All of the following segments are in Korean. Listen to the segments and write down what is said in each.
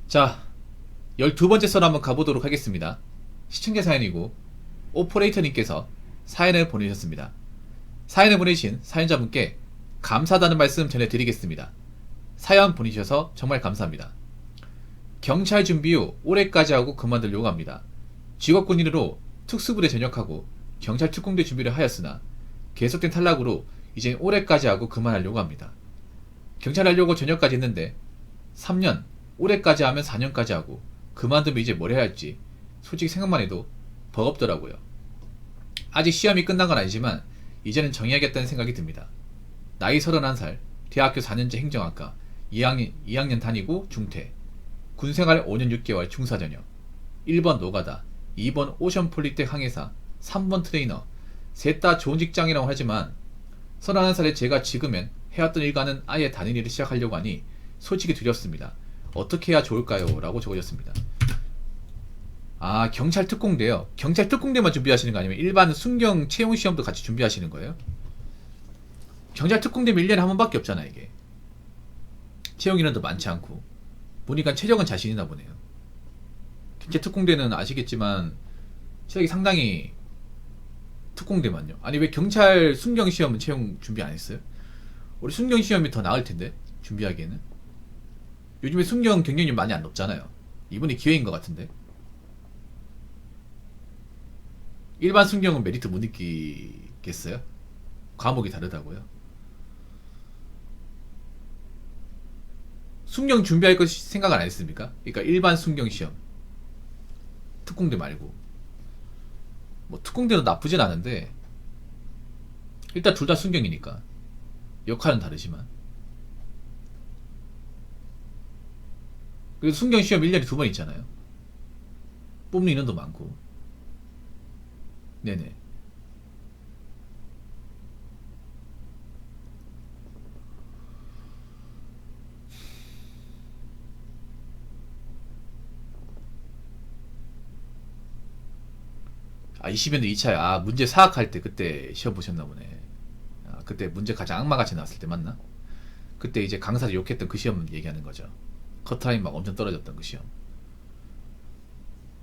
자, 12번째 썰 한번 가보도록 하겠습니다. 시청자 사연이고 오퍼레이터님께서 사연을 보내셨습니다. 사연을 보내신 사연자분께 감사하다는 말씀 전해드리겠습니다. 사연 보내주셔서 정말 감사합니다. 경찰 준비 후 올해까지 하고 그만두려고 합니다. 직업군인으로 특수부대 전역하고 경찰 특공대 준비를 하였으나 계속된 탈락으로 이젠 올해까지 하고 그만하려고 합니다. 경찰 하려고 전역까지 했는데 3년, 올해까지 하면 4년까지 하고 그만두면 이제 뭘 해야 할지 솔직히 생각만 해도 버겁더라고요. 아직 시험이 끝난 건 아니지만 이제는 정해야겠다는 생각이 듭니다. 나이 31살, 대학교 4년제 행정학과 2학년 다니고 중퇴, 군생활 5년 6개월 중사전역, 1번 노가다, 2번 오션폴리텍 항해사, 3번 트레이너, 셋 다 좋은 직장이라고 하지만 31살의 제가 지금은 해왔던 일과는 아예 다른 일을 시작하려고 하니 솔직히 두렵습니다. 어떻게 해야 좋을까요? 라고 적어줬습니다. 아, 경찰 특공대요. 경찰 특공대만 준비하시는 거 아니면 일반 순경 채용 시험도 같이 준비하시는 거예요? 경찰 특공대면 1년에 한 번밖에 없잖아 이게. 채용 인원도 많지 않고 보니까 체력은 자신 있나 보네요. 경찰 특공대는 아시겠지만 체력이 상당히 특공대만요. 아니 왜 경찰 순경 시험은 채용 준비 안 했어요? 우리 순경 시험이 더 나을 텐데 준비하기에는. 요즘에 순경 경쟁률 많이 안 높잖아요. 이번이 기회인 것 같은데. 일반 순경은 메리트 못 느끼겠어요? 과목이 다르다고요? 순경 준비할 거 생각 안 했습니까? 그러니까 일반 순경 시험 특공대 말고 뭐 특공대도 나쁘진 않은데 일단 둘 다 순경이니까 역할은 다르지만 그래도 순경 시험 1년에 2번 있잖아요. 뽑는 인원도 많고. 네네. 아, 20년대 2차야. 아, 문제 사학할 때 그때 시험 보셨나 보네. 아, 그때 문제 가장 악마같이 나왔을 때 맞나? 그때 이제 강사들 욕했던 그 시험 얘기하는 거죠. 커트라인 막 엄청 떨어졌던 그 시험.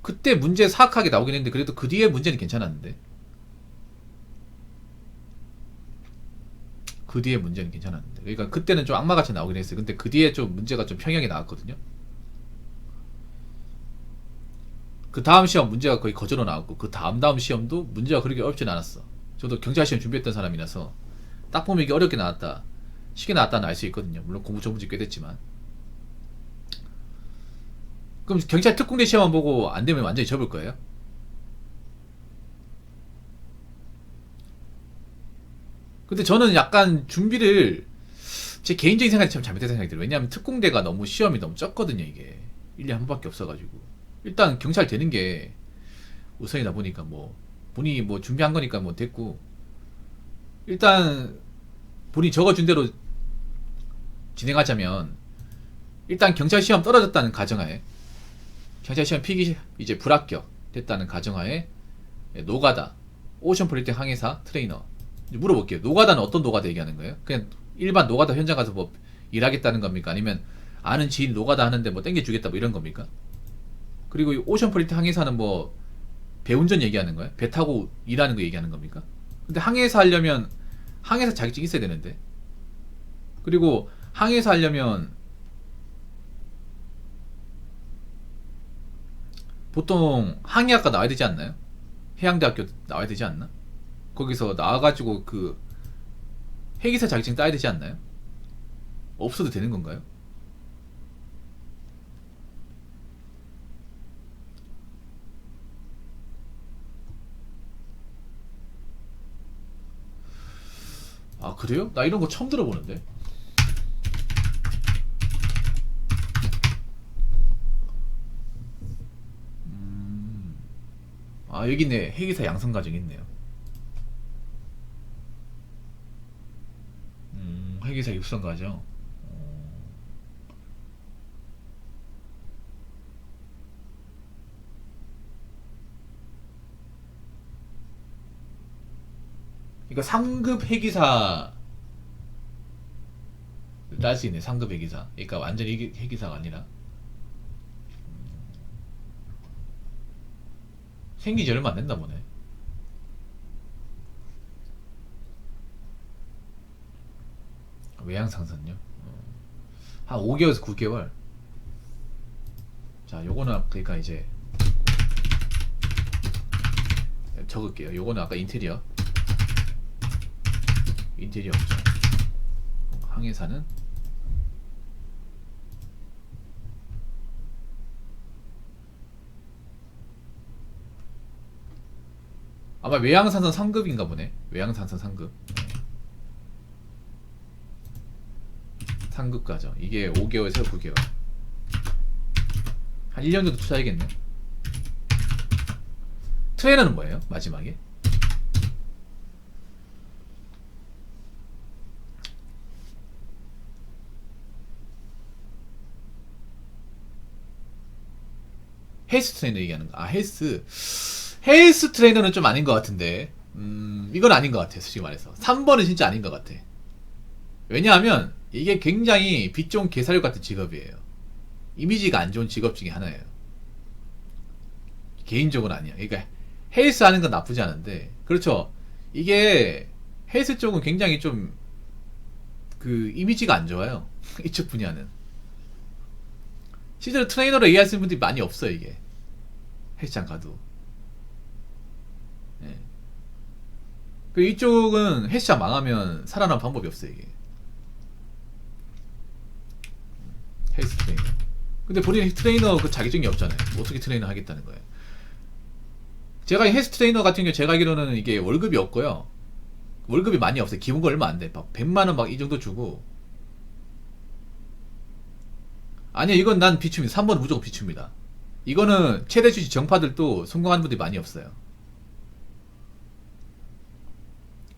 그때 문제 사악하게 나오긴 했는데 그래도 그 뒤에 문제는 괜찮았는데. 그 뒤에 문제는 괜찮았는데. 그러니까 그때는 좀 악마같이 나오긴 했어요. 근데 그 뒤에 좀 문제가 좀 평형이 나왔거든요. 그 다음 시험 문제가 거의 거저로 나왔고 그 다음 시험도 문제가 그렇게 어렵진 않았어. 저도 경찰 시험 준비했던 사람이라서 딱 보면 이게 어렵게 나왔다, 쉽게 나왔다는 알 수 있거든요. 물론 공부 전문지꽤 됐지만. 그럼 경찰 특공대 시험만 보고 안 되면 완전히 접을 거예요? 근데 저는 약간 준비를 제 개인적인 생각이 참 잘못된 생각이 들어요. 왜냐하면 특공대가 너무 시험이 너무 적거든요. 이게 1년에 한 번밖에 없어가지고 일단 경찰 되는 게 우선이다 보니까 뭐 본인이 뭐 준비한 거니까 뭐 됐고 일단 본인이 적어준 대로 진행하자면 일단 경찰 시험 떨어졌다는 가정하에 경찰 시험 필기 이제 불합격 됐다는 가정하에 노가다, 오션폴리텍 항해사, 트레이너 물어볼게요. 노가다는 어떤 노가다 얘기하는 거예요? 그냥 일반 노가다 현장 가서 뭐 일하겠다는 겁니까? 아니면 아는 지인 노가다 하는데 뭐 땡겨주겠다 뭐 이런 겁니까? 그리고 이 오션폴리텍 항해사는 뭐 배운전 얘기하는 거예요? 배 타고 일하는 거 얘기하는 겁니까? 근데 항해사 하려면 항해사 자격증 있어야 되는데. 그리고 항해사 하려면 보통 항해학과 나와야 되지 않나요? 해양대학교 나와야 되지 않나? 거기서 나와가지고 그 해기사 자격증 따야 되지 않나요? 없어도 되는 건가요? 아 그래요? 나 이런 거 처음 들어보는데. 아 여기 있네. 해기사 양성과정 있네요. 해기사 육성과정. 그러니까 3급 해기사 딸 수 있네. 3급 해기사. 그러니까 완전 해기사가 아니라 생긴 지 얼마 안 됐나 보네. 외양상선요? 한 5개월에서 9개월. 자, 요거는 그러니까 이제 적을게요. 요거는 아까 인테리어 없죠. 항해사는 아마 외양산선 상급인가 보네. 외양산선 상급. 상급가죠. 이게 5개월에서 9개월. 한 1년 정도 투자해야겠네. 트레이너는 뭐예요? 마지막에? 헬스 트레이너 얘기하는 거. 아, 헬스 트레이너는 좀 아닌 것 같은데. 이건 아닌 것 같아, 솔직히 말해서. 3번은 진짜 아닌 것 같아. 왜냐하면 이게 굉장히 빛 좋은 개사육 같은 직업이에요. 이미지가 안 좋은 직업 중에 하나예요. 개인적으로 아니야. 그러니까 헬스 하는 건 나쁘지 않은데, 그렇죠. 이게 헬스 쪽은 굉장히 좀 그 이미지가 안 좋아요. 이쪽 분야는. 실제로 트레이너로 얘기하시는 분들이 많이 없어요, 이게. 헬스장 가도. 예. 그리고 이쪽은 헬스장 망하면 살아남을 방법이 없어요, 이게. 헬스 트레이너. 근데 본인 트레이너 그 자격증이 없잖아요. 어떻게 트레이너 하겠다는 거예요. 제가 헬스 트레이너 같은 경우 제가 알기로는 이게 월급이 없고요. 월급이 많이 없어요. 기본가 얼마 안 돼. 막 100만원 막 이 정도 주고. 아니요, 이건 난 비추입니다. 3번은 무조건 비추입니다. 이거는 최대 주식 정파들도 성공한 분들이 많이 없어요.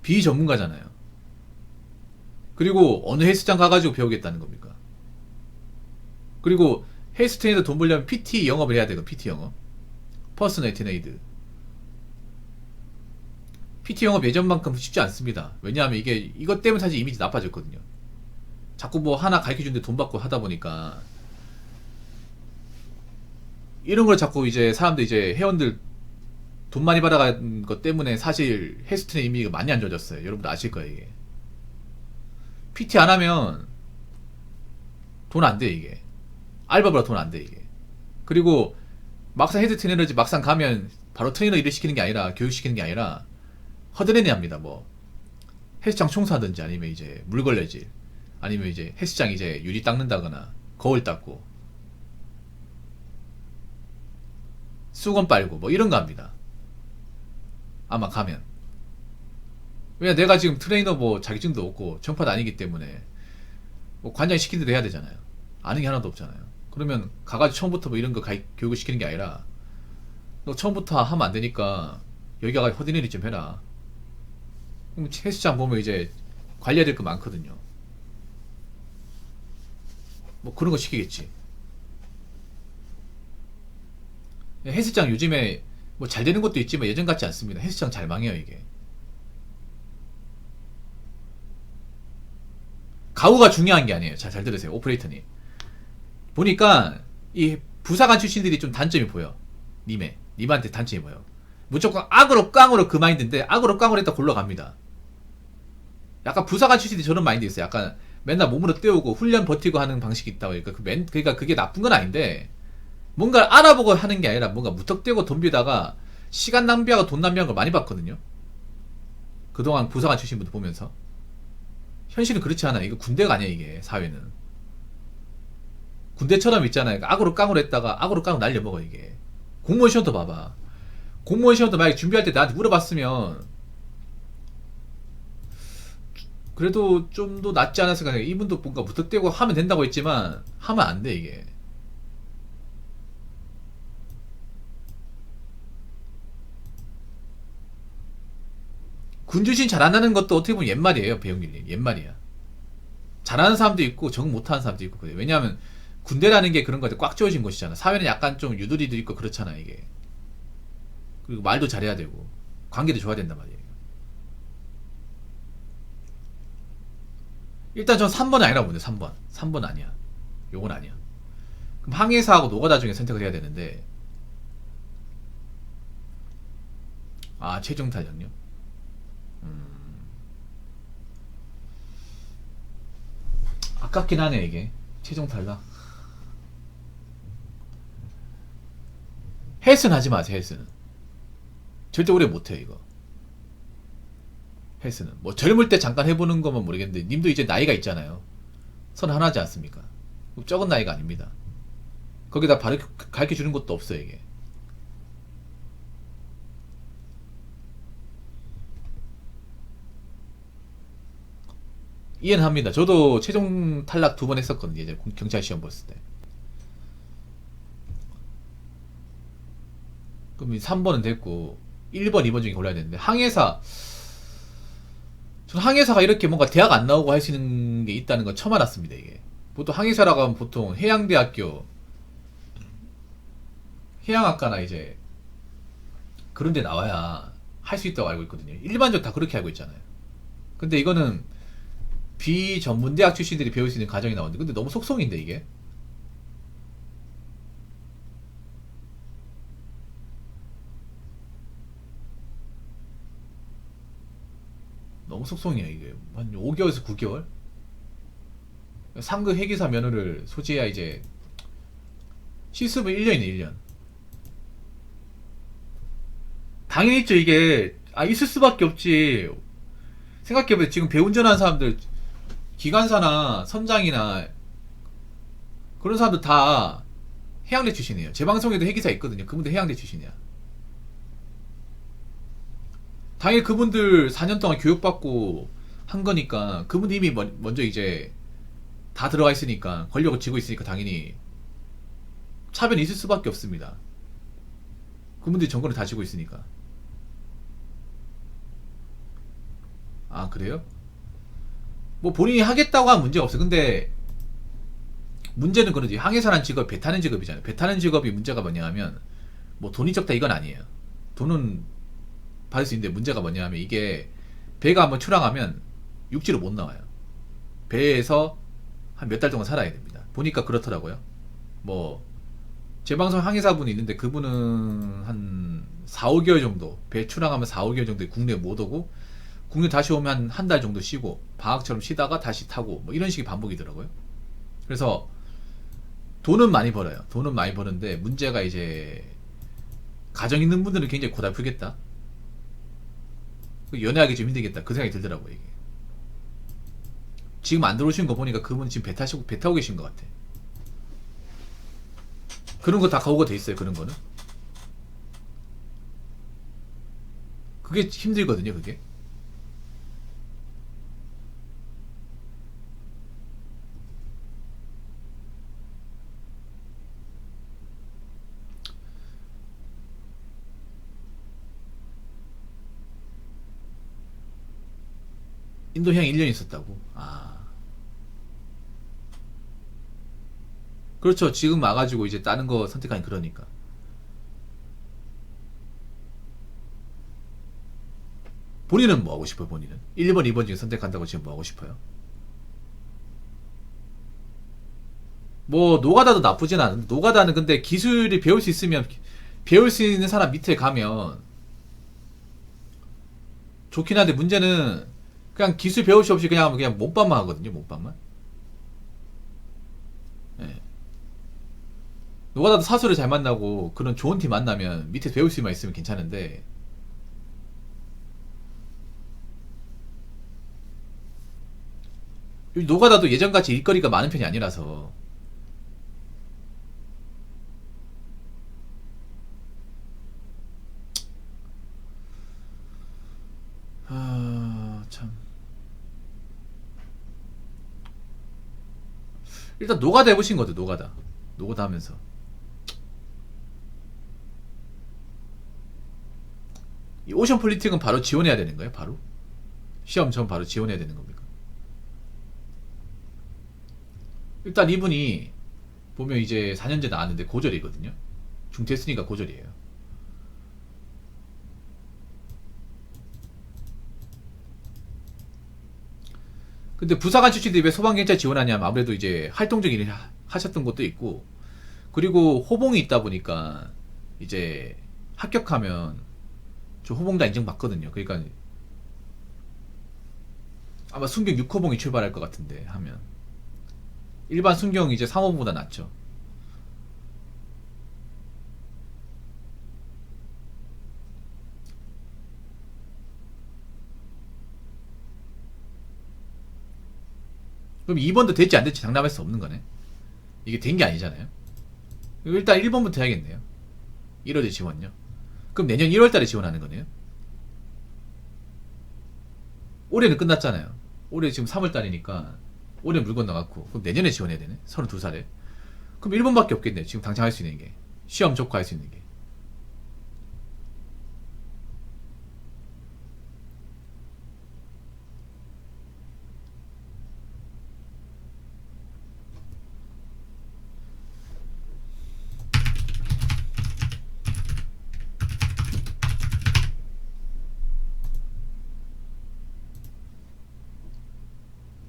비전문가잖아요. 그리고 어느 헬스장 가가지고 배우겠다는 겁니까? 그리고 헬스 트레이너 돈 벌려면 PT 영업을 해야 되고, PT 영업. 퍼스널 트레이드. PT 영업 예전만큼 쉽지 않습니다. 왜냐하면 이것 때문에 사실 이미지 나빠졌거든요. 자꾸 뭐 하나 가르쳐주는데 돈 받고 하다 보니까 이런 걸 자꾸 이제 사람들 이제 회원들 돈 많이 받아간 것 때문에 사실 헬스트레이너 이미지가 많이 안 좋아졌어요. 여러분들 아실 거예요, 이게. PT 안 하면 돈 안 돼, 이게. 알바보다 돈 안 돼, 이게. 그리고 막상 헤드 트레이너지 막상 가면 바로 트레이너 일을 시키는 게 아니라 교육시키는 게 아니라 허드렛이 합니다. 뭐 헬스장 청소하든지 아니면 이제 물 걸레질 아니면 이제 헬스장 이제 유리 닦는다거나 거울 닦고 수건 빨고 뭐 이런 거 합니다. 아마 가면. 왜냐 내가 지금 트레이너 뭐 자격증도 없고 정파도 아니기 때문에 뭐 관장 시킨 대로 해야 되잖아요. 아는 게 하나도 없잖아요. 그러면 가가지고 처음부터 뭐 이런 거 교육을 시키는 게 아니라 너 처음부터 하면 안 되니까 여기 가가지고 허드렛일 좀 해라. 그럼 헬스장 보면 이제 관리해야 될 거 많거든요. 뭐 그런 거 시키겠지. 헬스장 요즘에 뭐 잘 되는 것도 있지만 예전 같지 않습니다. 헬스장 잘 망해요, 이게. 가구가 중요한 게 아니에요. 잘 들으세요, 오퍼레이터님. 보니까 이 부사관 출신들이 좀 단점이 보여. 님한테 단점이 보여. 무조건 악으로 깡으로 그 마인드인데 악으로 깡으로 했다 굴러갑니다. 약간 부사관 출신들이 저런 마인드 있어요. 약간 맨날 몸으로 때우고 훈련 버티고 하는 방식이 있다고. 그러니까 그게 나쁜 건 아닌데 뭔가 알아보고 하는 게 아니라 뭔가 무턱대고 덤비다가 시간 낭비하고 돈 낭비한 걸 많이 봤거든요. 그동안 부사관 출신 분들 보면서. 현실은 그렇지 않아요. 이거 군대가 아니야, 이게. 사회는. 군대처럼 있잖아요. 악으로 깡으로 했다가 악으로 깡으로 날려먹어, 이게. 공무원 시험도 봐봐. 공무원 시험도 만약에 준비할 때 나한테 물어봤으면 그래도 좀 더 낫지 않았을까. 이분도 뭔가 무턱대고 하면 된다고 했지만 하면 안 돼, 이게. 군주신 잘안하는 것도 어떻게 보면 옛말이에요, 배용길님. 옛말이야. 잘하는 사람도 있고 적응 못하는 사람도 있고 그래요. 왜냐하면 군대라는 게 그런 거에 꽉 채워진 곳이잖아. 사회는 약간 좀 유도리도 있고 그렇잖아, 이게. 그리고 말도 잘해야 되고 관계도 좋아야 된단 말이에요. 일단 전 3번은 아니라고 보는데. 3번 아니야. 요건 아니야. 그럼 항해사하고 노가다 중에 선택을 해야 되는데 아, 최종 탈락요? 아깝긴 하네, 이게. 최종 탈락. 헬스는 하지 마세요, 헬스는. 절대 오래 못해, 이거. 헬스는. 뭐, 젊을 때 잠깐 해보는 거면 모르겠는데, 님도 이제 나이가 있잖아요. 선 하나지 않습니까? 적은 나이가 아닙니다. 거기다 가르쳐 주는 것도 없어요, 이게. 이해는 합니다. 저도 최종 탈락 2번 했었거든요. 이제 경찰 시험 봤을 때. 그럼 3번은 됐고 1번, 2번 중에 골라야 되는데 항해사. 저는 항해사가 이렇게 뭔가 대학 안 나오고 할 수 있는 게 있다는 건 처음 알았습니다. 이게 보통 항해사라고 하면 보통 해양대학교, 해양학과나 이제 그런 데 나와야 할 수 있다고 알고 있거든요. 일반적으로 다 그렇게 알고 있잖아요. 근데 이거는 비전문대학 출신들이 배울 수 있는 과정이 나오는데, 근데 너무 속성인데 이게 너무 속성이야. 이게 한 5개월에서 9개월 상급 회계사 면허를 소지해야 이제 실습은 1년이네. 1년. 당연히 있죠. 이게 있을 수밖에 없지. 생각해보세요. 지금 배운전하는 사람들, 기관사나 선장이나 그런 사람들 다 해양대 출신이에요. 제 방송에도 회계사 있거든요. 그분들 해양대 출신이야. 당연히 그분들 4년 동안 교육받고 한 거니까, 그분들 이미 먼저 이제 다 들어가 있으니까, 권력을 쥐고 있으니까 당연히 차별이 있을 수밖에 없습니다. 그분들이 정권을 다 쥐고 있으니까. 아, 그래요? 뭐 본인이 하겠다고 하면 문제가 없어요. 근데 문제는 그러지. 항해사란 직업, 배 타는 직업이잖아요. 배 타는 직업이 문제가 뭐냐 하면, 뭐 돈이 적다 이건 아니에요. 돈은 받을 수 있는데, 문제가 뭐냐 하면, 이게 배가 한번 출항하면 육지로 못 나와요. 배에서 한 몇 달 동안 살아야 됩니다. 보니까 그렇더라고요. 뭐 제 방송 항해사분이 있는데, 그분은 한 4, 5개월 정도, 배 출항하면 4, 5개월 정도 국내에 못 오고, 국내 다시 오면 한 달 정도 쉬고 방학처럼 쉬다가 다시 타고, 뭐 이런 식이 반복이더라고요. 그래서 돈은 많이 벌어요. 돈은 많이 버는데, 문제가 이제 가정 있는 분들은 굉장히 고달프겠다. 연애하기 좀 힘들겠다. 그 생각이 들더라고요. 이게 지금 안 들어오신 거 보니까 그분 지금 배 타고 계신 것 같아. 그런 거 다 각오가 돼 있어요. 그런 거는 그게 힘들거든요. 그게 인도형 1년 있었다고. 아, 그렇죠. 지금 와가지고 이제 다른 거 선택하니. 그러니까 본인은 뭐 하고 싶어요? 본인은 1번, 2번 중에 선택한다고 지금 뭐 하고 싶어요? 뭐 노가다도 나쁘진 않은데, 노가다는 근데 기술이 배울 수 있으면, 배울 수 있는 사람 밑에 가면 좋긴 한데, 문제는 그냥 기술 배울 수 없이 그냥 몸빵만 하거든요. 몸빵만. 예. 노가다도 사수를 잘 만나고 그런 좋은 팀 만나면 밑에 배울 수만 있으면 괜찮은데, 노가다도 예전같이 일거리가 많은 편이 아니라서. 참. 일단 노가다 해보신 거죠. 노가다 하면서 이 오션 폴리틱은 바로 지원해야 되는 거예요? 바로 시험 전 바로 지원해야 되는 겁니까? 일단 이분이 보면 이제 4년제 나왔는데 고졸이거든요. 중퇴했으니까 고졸이에요. 근데 부사관 출신들이 왜 소방경찰 지원하냐면, 아무래도 이제 활동적인 일을 하셨던 것도 있고, 그리고 호봉이 있다 보니까 이제 합격하면 저 호봉 다 인정받거든요. 그러니까 아마 순경 6호봉이 출발할 것 같은데 하면 일반 순경 이제 3호봉보다 낫죠. 그럼 2번도 될지 안 될지 장담할 수 없는 거네. 이게 된 게 아니잖아요. 일단 1번부터 해야겠네요. 1월에 지원요. 그럼 내년 1월달에 지원하는 거네요. 올해는 끝났잖아요. 올해 지금 3월달이니까 올해 물 건너갔고 그럼 내년에 지원해야 되네. 32살에. 그럼 1번밖에 없겠네요. 지금 당장 할 수 있는 게. 시험 좋고 할 수 있는 게.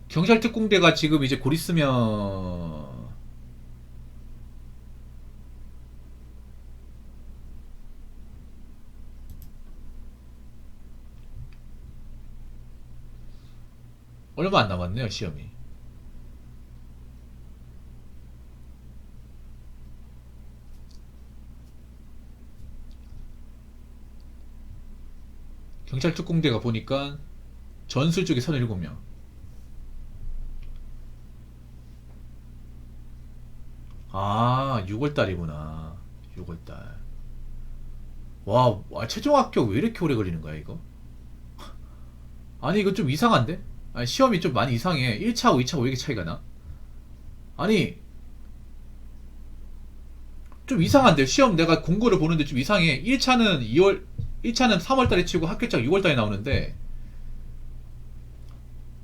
경찰특공대가 지금 이제 곧 있으면 얼마 안 남았네요. 시험이. 경찰특공대가 보니까 전술 쪽에 37명. 아 6월달이구나. 6월달. 와, 최종 합격 왜 이렇게 오래 걸리는 거야 이거? 아니 이거 좀 이상한데? 아니, 시험이 좀 많이 이상해. 1차하고 2차하고 왜 이렇게 차이가 나? 아니 좀 이상한데 시험 내가 공고를 보는데 좀 이상해. 1차는 3월달에 치고 합격자가 6월달에 나오는데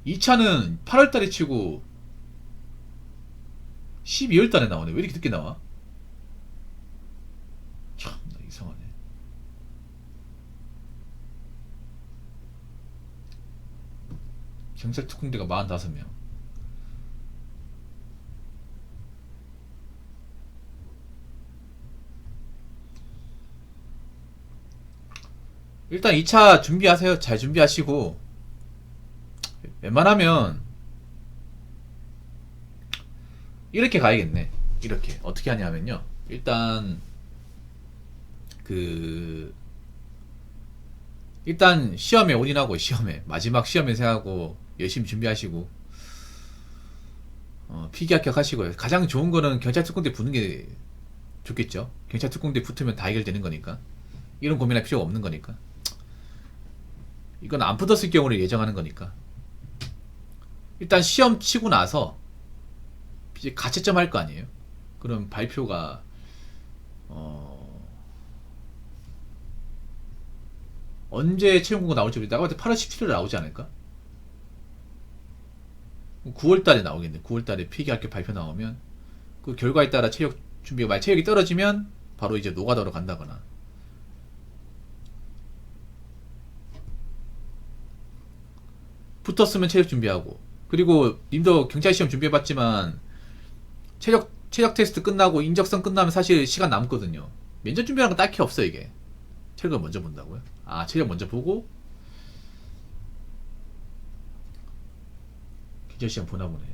2차는 8월달에 치고 12월달에 나오네. 왜 이렇게 늦게 나와? 참 이상하네. 경찰특공대가 45명. 일단 2차 준비하세요. 잘 준비하시고 웬만하면 이렇게 가야겠네. 이렇게 어떻게 하냐면요. 일단 그 일단 시험에 올인하고 시험에 마지막 시험에 생각하고 열심히 준비하시고 필기 합격하시고요. 가장 좋은 거는 경찰특공대 붙는 게 좋겠죠. 경찰특공대 붙으면 다 해결되는 거니까 이런 고민할 필요가 없는 거니까 이건 안 붙었을 경우를 예정하는 거니까 일단 시험 치고 나서 이제 가채점 할 거 아니에요. 그럼 발표가 언제 채용공고 나올지 모르겠다. 내가 볼때 8월 17일에 나오지 않을까? 9월달에 나오겠네. 9월달에 필기학교 발표 나오면 그 결과에 따라 체력 준비가 만약 체력이 떨어지면 바로 이제 노가다로 간다거나 붙었으면 체력 준비하고 그리고 님도 경찰시험 준비해봤지만 체력 테스트 끝나고 인적성 끝나면 사실 시간 남거든요. 면접 준비하는 건 딱히 없어 이게. 체력을 먼저 본다고요? 아 체력 먼저 보고 경찰시험 보나 보네.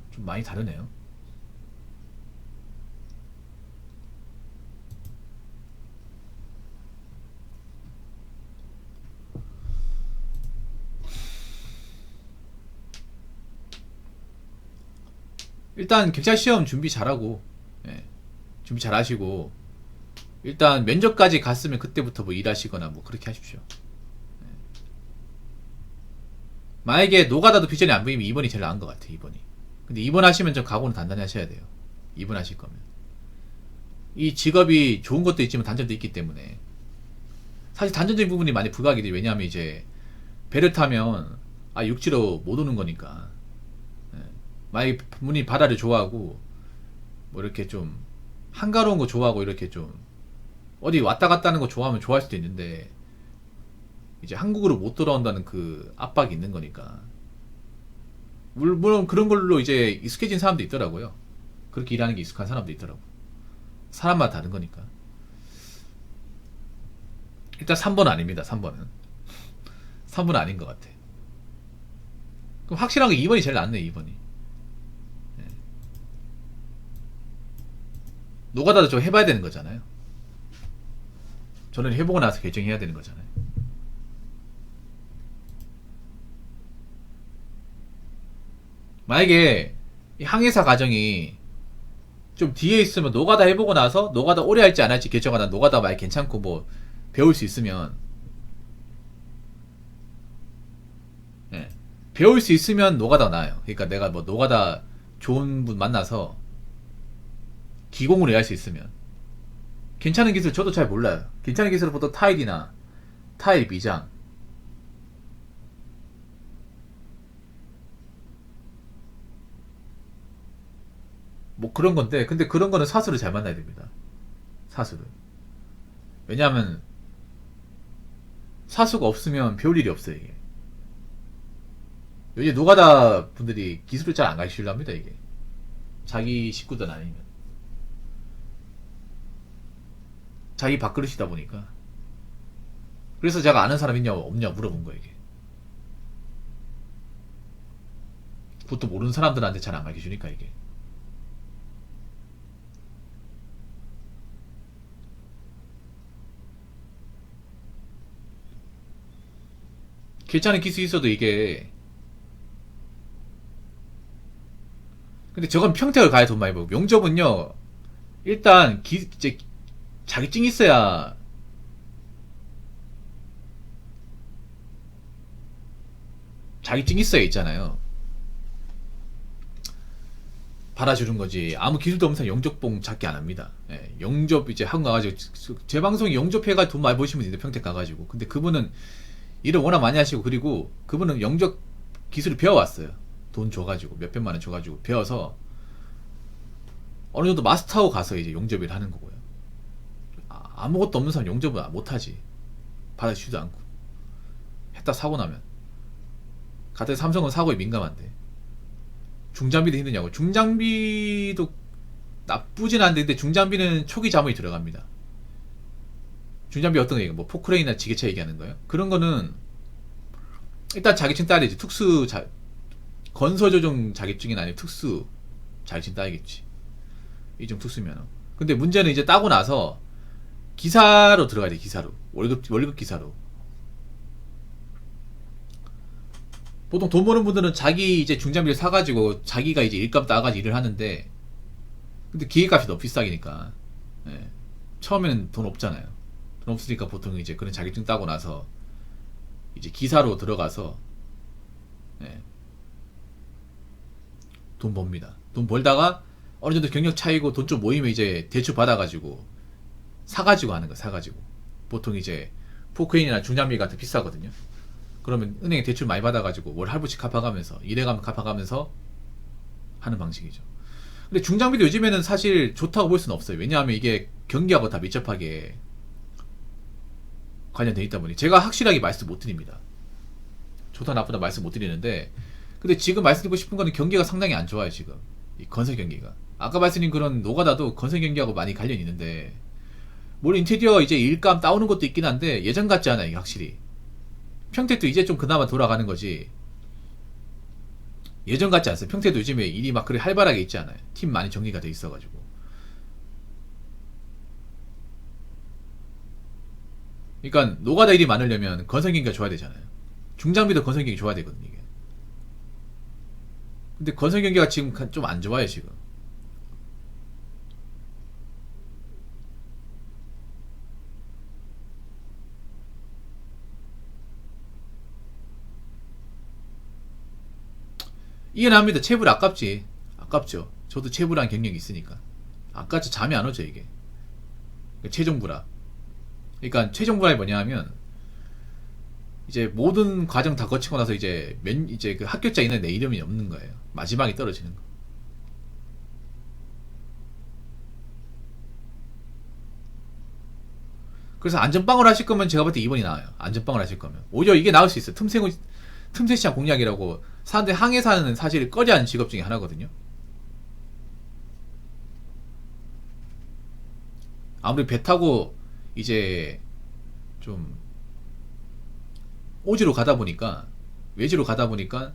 좀 많이 다르네요. 일단 경찰시험 준비 잘하고 예, 준비 잘하시고 일단 면접까지 갔으면 그때부터 뭐 일하시거나 뭐 그렇게 하십시오. 예. 만약에 노가다도 비전이 안 보이면 2번이 제일 나은 것 같아. 2번이. 근데 2번 하시면 좀 각오는 단단히 하셔야 돼요. 2번 하실 거면 이 직업이 좋은 것도 있지만 단점도 있기 때문에 사실 단점적인 부분이 많이 부각이 돼요. 왜냐하면 이제 배를 타면 육지로 못 오는 거니까. 예. 만약에 부모님 바다를 좋아하고 뭐 이렇게 좀 한가로운 거 좋아하고 이렇게 좀 어디 왔다 갔다 하는 거 좋아하면 좋아할 수도 있는데 이제 한국으로 못 돌아온다는 그 압박이 있는 거니까 물론 그런 걸로 이제 익숙해진 사람도 있더라고요. 그렇게 일하는 게 익숙한 사람도 있더라고. 사람마다 다른 거니까. 일단 3번 아닙니다. 3번은 3번 아닌 것 같아. 그럼 확실하게 2번이 제일 낫네. 2번이. 네. 노가다도 좀 해봐야 되는 거잖아요. 저는 해보고 나서 결정해야 되는 거잖아요. 만약에 이 항해사 과정이 좀 뒤에 있으면 노가다 해보고 나서 노가다 오래 할지 안 할지 결정하다 노가다 만약 괜찮고 뭐 배울 수 있으면, 예. 배울 수 있으면 노가다 나아요. 그러니까 내가 뭐 노가다 좋은 분 만나서 기공으로 일할 수 있으면. 괜찮은 기술 저도 잘 몰라요. 괜찮은 기술은 보통 타일이나 타일 미장, 뭐 그런 건데, 근데 그런 거는 사수를 잘 만나야 됩니다. 사수를. 왜냐하면 사수가 없으면 배울 일이 없어요. 이게 요즘 노가다 분들이 기술을 잘 안 가르치려 합니다. 이게 자기 식구들 아니면 자기 밥그릇이다 보니까. 그래서 제가 아는 사람 있냐 없냐 물어본 거예요. 이게 그것도 모르는 사람들한테 잘 안 가르쳐주니까. 이게 괜찮은 기술이 있어도 이게, 근데 저건 평택을 가야 돈 많이 벌고, 용접은요 일단 이제 자격증 있어야, 자격증 있어야 있잖아요. 받아주는 거지. 아무 기술도 없는 사람 영접봉 찾기 안 합니다. 예, 영접 이제 한국 가가지고 제 방송에 영접해가 돈 많이 버시면 되는데, 평택 가가지고. 근데 그분은 일을 워낙 많이 하시고, 그리고 그분은 영접 기술을 배워왔어요. 돈 줘가지고 몇백만 원 줘가지고 배워서 어느 정도 마스터하고 가서 이제 용접 일을 하는 거고요. 아무것도 없는 사람 용접은 못하지. 받아주지도 않고. 했다 사고 나면. 같은 삼성은 사고에 민감한데 중장비도 힘드냐고. 중장비도 나쁘진 않은데, 근데 중장비는 초기 자문이 들어갑니다. 중장비 어떤 거 얘기해? 뭐 포크레인이나 지게차 얘기하는 거예요? 그런 거는 일단 자격증 따야 되지. 건설조정 자격증이 아니고 특수 자격증 따야겠지. 이종 특수면. 근데 문제는 이제 따고 나서 기사로 들어가야 돼. 기사로. 월급 기사로. 보통 돈 버는 분들은 자기 이제 중장비를 사가지고 자기가 이제 일감 따가지고 일을 하는데, 근데 기계값이 너무 비싸기니까. 예. 처음에는 돈 없잖아요. 돈 없으니까 보통 이제 그런 자격증 따고 나서 이제 기사로 들어가서, 예. 돈 법니다. 돈 벌다가 어느 정도 경력 차이고 돈 좀 모이면 이제 대출 받아가지고 사가지고 하는 거. 사가지고 보통 이제 포크레인이나 중장비 같은 비싸거든요. 그러면 은행에 대출 많이 받아가지고 월 할부씩 갚아가면서 일해가면 갚아가면서 하는 방식이죠. 근데 중장비도 요즘에는 사실 좋다고 볼 수는 없어요. 왜냐하면 이게 경기하고 다 밀접하게 관련되어 있다 보니 제가 확실하게 말씀 못 드립니다. 좋다 나쁘다 말씀 못 드리는데, 근데 지금 말씀드리고 싶은 거는 경기가 상당히 안 좋아요. 지금 이 건설 경기가. 아까 말씀드린 그런 노가다도 건설 경기하고 많이 관련이 있는데, 물론 인테리어 이제 일감 따오는 것도 있긴 한데 예전 같지 않아요. 이게 확실히 평택도 이제 좀 그나마 돌아가는 거지 예전 같지 않습니다. 평택도 요즘에 일이 막 그리 활발하게 있지 않아요. 팀 많이 정리가 돼 있어가지고. 그러니까 노가다 일이 많으려면 건설 경기가 좋아야 되잖아요. 중장비도 건설 경기 좋아야 되거든요. 이게. 근데 건설 경기가 지금 좀 안 좋아요. 지금. 이해는 합니다. 체불 아깝지. 아깝죠. 저도 체불한 경력이 있으니까. 아까지 잠이 안 오죠, 이게. 최종부라. 그러니까 최종부라이 뭐냐 하면, 이제 모든 과정 다 거치고 나서 이제 그 합격자 있는 내 이름이 없는 거예요. 마지막에 떨어지는 거. 그래서 안전빵을 하실 거면 제가 볼 때 2번이 나와요. 안전빵을 하실 거면. 오히려 이게 나을 수 있어요. 틈새 시장 공략이라고. 사람들이 항해사는 사실 꺼려하는 직업 중에 하나거든요. 아무리 배 타고 이제 좀 오지로 가다 보니까, 외지로 가다 보니까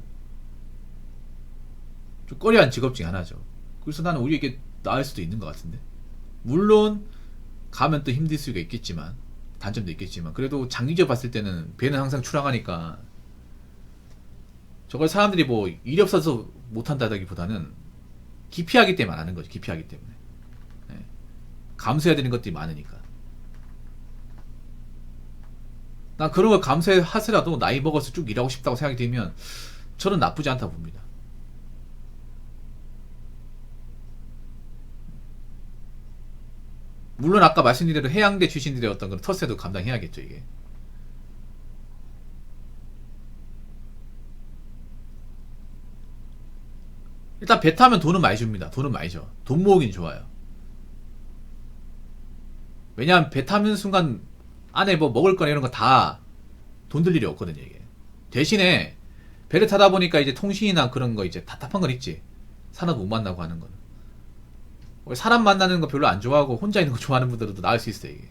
좀 꺼려한 직업 중에 하나죠. 그래서 나는 오히려 이게 나을 수도 있는 것 같은데. 물론 가면 또 힘들 수가 있겠지만, 단점도 있겠지만, 그래도 장기적으로 봤을 때는 배는 항상 출항하니까 저걸 사람들이 뭐 일이 없어서 못한다기보다는 기피하기 때문에 안 하는 거지. 기피하기 때문에. 네. 감수해야 되는 것들이 많으니까. 난 그런 걸 감수하더라도 나이 먹어서 쭉 일하고 싶다고 생각이 들면 저는 나쁘지 않다 봅니다. 물론 아까 말씀드린 대로 해양대 출신들의 어떤 그런 텃세도 감당해야겠죠, 이게. 일단 배 타면 돈은 많이 줍니다. 돈은 많이 줘. 돈 모으긴 좋아요. 왜냐하면 배 타는 순간 안에 뭐 먹을 거나 이런 거 다 돈 들 일이 없거든요, 이게. 대신에 배를 타다 보니까 이제 통신이나 그런 거 이제 답답한 건 있지. 사람 못 만나고 하는 거는. 사람 만나는 거 별로 안 좋아하고 혼자 있는 거 좋아하는 분들도 나을 수 있어요, 이게.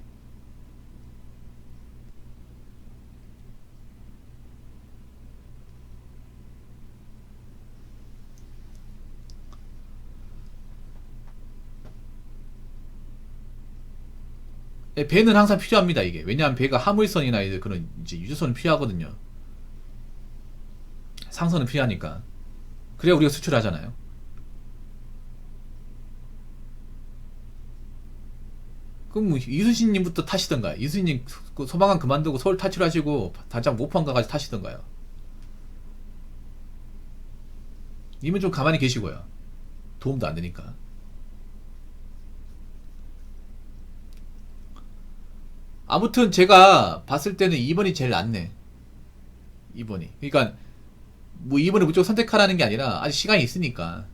예, 배는 항상 필요합니다, 이게. 왜냐하면 배가 화물선이나 이제 그런 이제 유조선은 필요하거든요. 상선은 필요하니까. 그래야 우리가 수출하잖아요. 그럼 뭐 이순신님부터 타시던가요? 이순신님 소방관 그만두고 서울 탈출하시고 당장 모포항 가가지고 타시던가요? 님은 좀 가만히 계시고요. 도움도 안 되니까. 아무튼 제가 봤을 때는 2번이 제일 낫네. 2번이. 그러니까 뭐 2번을 무조건 선택하라는 게 아니라 아직 시간이 있으니까.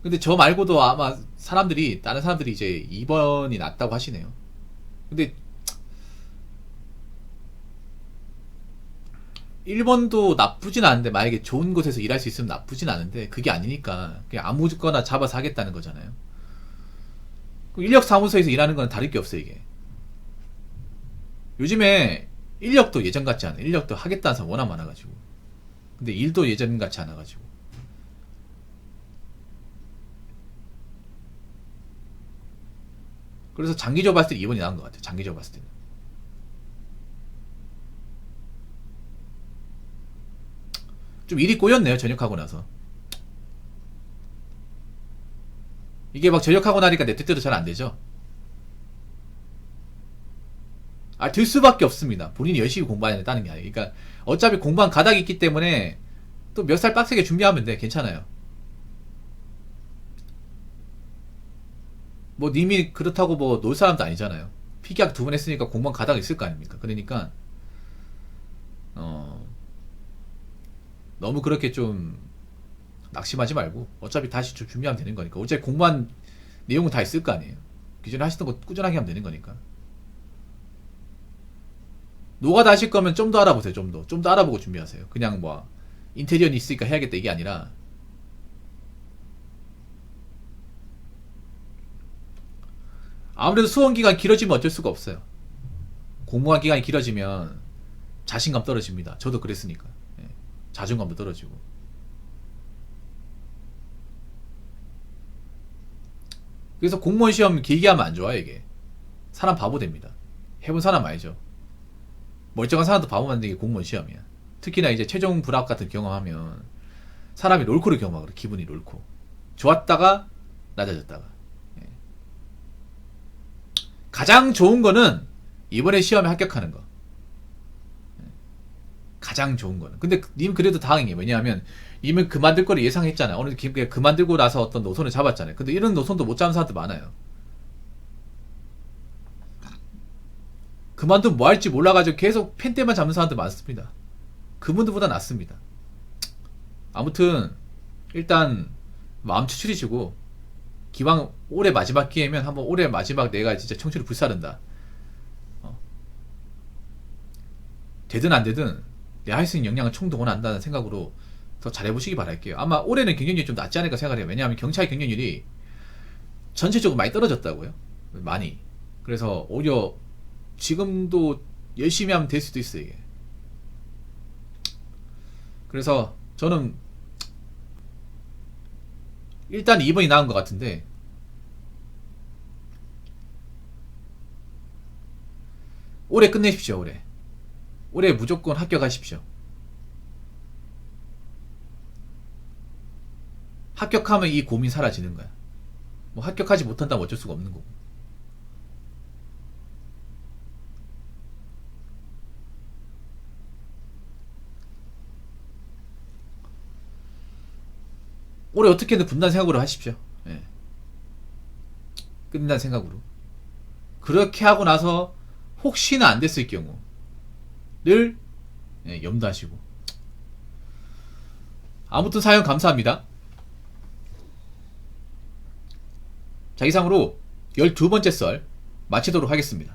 근데 저 말고도 아마 다른 사람들이 이제 2번이 낫다고 하시네요. 근데 1번도 나쁘진 않은데, 만약에 좋은 곳에서 일할 수 있으면 나쁘진 않은데, 그게 아니니까 그냥 아무거나 잡아서 하겠다는 거잖아요. 인력사무소에서 일하는 건 다를 게 없어요, 이게. 요즘에 인력도 예전 같지 않아. 인력도 하겠다는 사람 워낙 많아가지고. 근데 일도 예전 같지 않아가지고. 그래서 장기적으로 봤을 때 2번이 나은 것 같아요. 장기적으로 봤을 때는. 좀 일이 꼬였네요, 전역하고 나서. 이게 막 전역하고 나니까 내 뜻대로 잘 안 되죠. 들 수밖에 없습니다. 본인이 열심히 공부하겠다는 게 아니에요. 그러니까 어차피 공부한 가닥이 있기 때문에 또 몇 살 빡세게 준비하면 돼. 괜찮아요. 뭐 님이 그렇다고 뭐 놀 사람도 아니잖아요. 피기학 2번 했으니까 공부한 가닥이 있을 거 아닙니까? 그러니까 너무 그렇게 좀 낙심하지 말고 어차피 다시 좀 준비하면 되는 거니까. 어차피 공부한 내용은 다 있을 거 아니에요. 기존에 하시던 거 꾸준하게 하면 되는 거니까. 노가다 하실 거면 좀 더 알아보세요. 좀 더 알아보고 준비하세요. 그냥 뭐 인테리어는 있으니까 해야겠다 이게 아니라, 아무래도 수험 기간 길어지면 어쩔 수가 없어요. 공무원 기간이 길어지면 자신감 떨어집니다. 저도 그랬으니까. 예. 자존감도 떨어지고. 그래서 공무원 시험 길게 하면 안 좋아요, 이게. 사람 바보 됩니다. 해본 사람 알죠? 멀쩡한 사람도 바보 만드는 게 공무원 시험이야. 특히나 이제 최종 불합 같은 경험하면 사람이 롤코를 경험하거든. 기분이 롤코. 좋았다가 낮아졌다가. 예. 가장 좋은 거는 이번에 시험에 합격하는 거. 예. 가장 좋은 거는. 근데 님 그래도 다행이에요. 왜냐하면 님은 그만둘 거를 예상했잖아요. 어느 정도 그만들고 나서 어떤 노선을 잡았잖아요. 근데 이런 노선도 못 잡는 사람들 많아요. 그만두면 뭐 할지 몰라가지고 계속 펜대만 잡는 사람들 많습니다. 그분들보다 낫습니다. 아무튼 일단 마음 추스리시고, 기왕 올해 마지막 기회면 한번 올해 마지막 내가 진짜 청춘을 불사른다. 되든 안 되든 내 할 수 있는 역량을 총동원한다는 생각으로 더 잘해보시기 바랄게요. 아마 올해는 경쟁률이 좀 낮지 않을까 생각해요. 왜냐하면 경찰 경쟁률이 전체적으로 많이 떨어졌다고요. 많이. 그래서 오히려 지금도 열심히 하면 될 수도 있어요, 이게. 그래서 저는 일단 2번이 나은 것 같은데, 올해 끝내십시오. 올해 무조건 합격하십시오. 합격하면 이 고민 사라지는 거야. 뭐 합격하지 못한다면 어쩔 수가 없는 거고. 올해 어떻게든 분단 생각으로 하십시오. 예. 끝난 생각으로. 그렇게 하고 나서 혹시나 안 됐을 경우를 예, 염두하시고. 아무튼 사연 감사합니다. 자, 이상으로 12번째 썰 마치도록 하겠습니다.